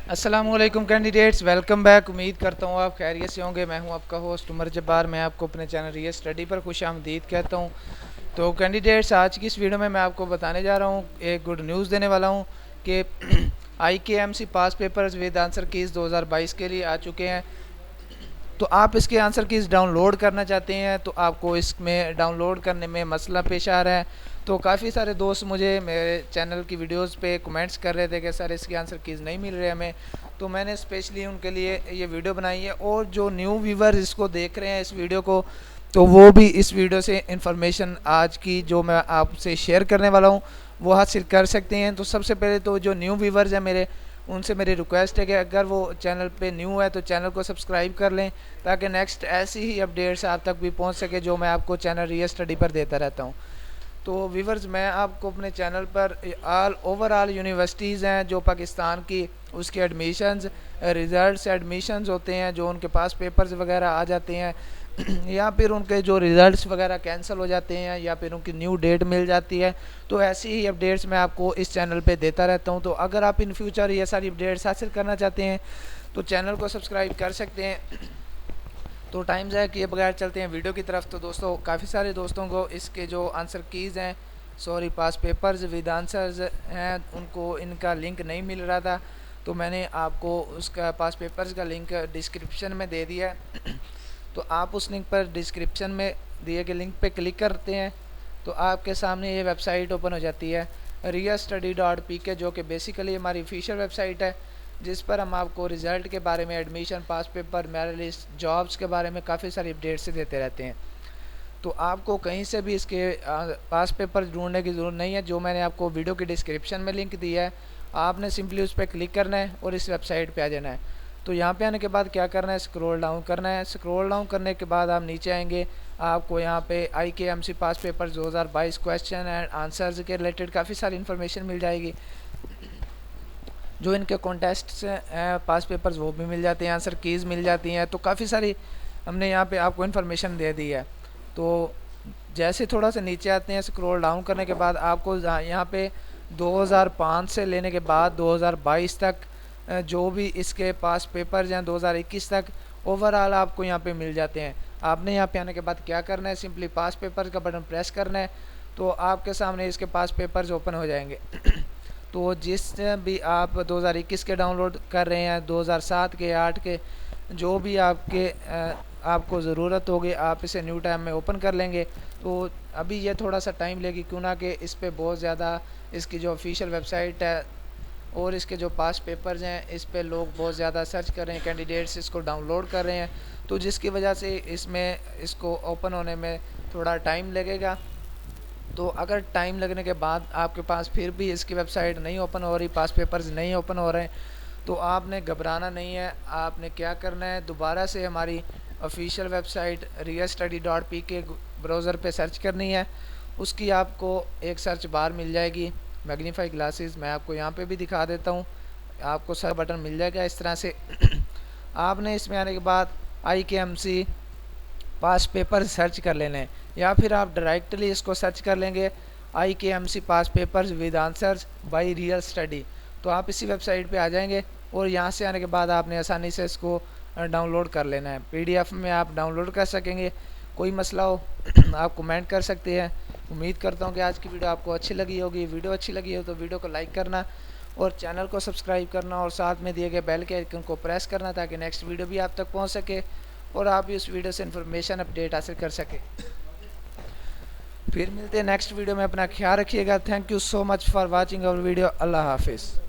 अस्सलामुअलैकुम candidates, welcome back. उम्मीद करता हूँ आप खैरियत से होंगे। मैं हूँ आपका होस्ट उमर जब्बार। मैं आपको अपने चैनल रियल स्टडी पर खुशामदीद कहता हूँ। तो कैंडिडेट्स, आज की इस वीडियो में मैं आपको बताने जा रहा हूँ, एक गुड न्यूज़ देने वाला हूँ कि IKMC pass papers with answer keys 2022 के लिए आ चुके हैं। तो आप इसके आंसर कीज़ डाउनलोड करना चाहते हैं तो आपको इसमें डाउनलोड करने में मसला पेश आ रहा है। तो काफ़ी सारे दोस्त मुझे मेरे चैनल की वीडियोस पे कमेंट्स कर रहे थे कि सर इसके आंसर कीज़ नहीं मिल रहे हमें। तो मैंने स्पेशली उनके लिए ये वीडियो बनाई है, और जो न्यू व्यूवर इसको देख रहे हैं इस वीडियो को, तो वो भी इस वीडियो से इंफॉर्मेशन आज की जो मैं आपसे शेयर करने वाला हूँ वो हासिल कर सकते हैं। तो सबसे पहले तो जो न्यू व्यूवर्स हैं मेरे, उनसे मेरी रिक्वेस्ट है कि अगर वो चैनल पे न्यू है तो चैनल को सब्सक्राइब कर लें, ताकि नेक्स्ट ऐसी ही अपडेट्स आप तक भी पहुंच सके जो मैं आपको चैनल रियल स्टडी पर देता रहता हूं। तो व्यूवर्स, मैं आपको अपने चैनल पर ओवरऑल यूनिवर्सिटीज़ हैं जो पाकिस्तान की, उसके एडमिशन्स, रिज़ल्ट्स, एडमिशन्स होते हैं, जो उनके पास पेपर्स वगैरह आ जाते हैं या फिर उनके जो रिज़ल्ट्स वगैरह कैंसिल हो जाते हैं या फिर उनकी न्यू डेट मिल जाती है, तो ऐसी ही अपडेट्स मैं आपको इस चैनल पे देता रहता हूं। तो अगर आप इन फ्यूचर ये सारी अपडेट्स हासिल करना चाहते हैं तो चैनल को सब्सक्राइब कर सकते हैं। तो टाइम ज़ाया किए बगैर चलते हैं वीडियो की तरफ। तो दोस्तों, काफ़ी सारे दोस्तों को इसके जो आंसर कीज़ हैं, sorry pass papers with answers हैं, उनको इनका लिंक नहीं मिल रहा था। तो मैंने आपको उसका पास पेपर्स का लिंक डिस्क्रिप्शन में दे दिया है। तो आप उस लिंक पर, डिस्क्रिप्शन में दिए गए लिंक पे क्लिक करते हैं तो आपके सामने ये वेबसाइट ओपन हो जाती है realstudy.pk, जो कि बेसिकली हमारी ऑफिशियल वेबसाइट है, जिस पर हम आपको रिज़ल्ट के बारे में, एडमिशन, पास पेपर, मेरिट लिस्ट, जॉब्स के बारे में काफ़ी सारी अपडेट्स देते रहते हैं। तो आपको कहीं से भी इसके पास पेपर ढूंढने की ज़रूरत नहीं है। जो मैंने आपको वीडियो की डिस्क्रिप्शन में लिंक दिया है, आपने सिंपली उस पर क्लिक करना है और इस वेबसाइट पे आ जाना है। तो यहाँ पे आने के बाद क्या करना है, स्क्रॉल डाउन करना है। स्क्रॉल डाउन करने के बाद आप नीचे आएंगे, आपको यहाँ पे IKMC pass paper 2022 question and answers के रिलेटेड काफ़ी सारी इन्फॉर्मेशन मिल जाएगी। जो इनके कॉन्टेस्ट्स हैं पास पेपर्स वो भी मिल जाते हैं, आंसर कीज़ मिल जाती हैं। तो काफ़ी सारी हमने यहाँ पे आपको इन्फॉर्मेशन दे दी है। तो जैसे थोड़ा सा नीचे आते हैं, स्क्रॉल डाउन करने के बाद आपको यहाँ पे 2005 से लेने के बाद 2022 तक जो भी इसके पास पेपर्स हैं 2021 तक ओवरऑल आपको यहाँ पे मिल जाते हैं। आपने यहाँ पे आने के बाद क्या करना है, सिंपली पास पेपर का बटन प्रेस करना है, तो आपके सामने इसके पास पेपर्स ओपन हो जाएंगे। तो जिस भी आप 2021 के डाउनलोड कर रहे हैं, 2007 के, 8 के, जो भी आपको ज़रूरत होगी आप इसे न्यू टाइम में ओपन कर लेंगे। तो अभी ये थोड़ा सा टाइम लेगी, क्यों ना कि इस पे बहुत ज़्यादा इसकी जो ऑफिशियल वेबसाइट है और इसके जो पास पेपर्स हैं इस पे लोग बहुत ज़्यादा सर्च कर रहे हैं, कैंडिडेट्स इसको डाउनलोड कर रहे हैं, तो जिसकी वजह से इसको ओपन होने में थोड़ा टाइम लगेगा। तो अगर टाइम लगने के बाद आपके पास फिर भी इसकी वेबसाइट नहीं ओपन हो रही, पास पेपर्स नहीं ओपन हो रहे हैं, तो आपने घबराना नहीं है। आपने क्या करना है, दोबारा से हमारी ऑफिशियल वेबसाइट realstudy.pk ब्राउज़र पे सर्च करनी है। उसकी आपको एक सर्च बार मिल जाएगी, मैग्नीफाई ग्लासेस, मैं आपको यहाँ पे भी दिखा देता हूँ, आपको सर्च बटन मिल जाएगा इस तरह से। आपने इसमें आने के बाद IKMC पास पेपर सर्च कर लेने हैं, या फिर आप डायरेक्टली इसको सर्च कर लेंगे IKMC pass papers with answers by real study. तो आप इसी वेबसाइट पे आ जाएंगे और यहाँ से आने के बाद आपने आसानी से इसको डाउनलोड कर लेना है। PDF में आप डाउनलोड कर सकेंगे। कोई मसला हो आप कमेंट कर सकते हैं। उम्मीद करता हूँ कि आज की वीडियो आपको अच्छी लगी होगी। वीडियो अच्छी लगी हो तो वीडियो को लाइक करना और चैनल को सब्सक्राइब करना और साथ में दिए गए बेल के आइकन को प्रेस करना, ताकि नेक्स्ट वीडियो भी आप तक पहुँच सके और आप भी उस वीडियो से इन्फॉर्मेशन अपडेट हासिल कर सके। फिर मिलते हैं नेक्स्ट वीडियो में। अपना ख्याल रखिएगा। Thank you so much for watching our video. अल्लाह हाफिज़।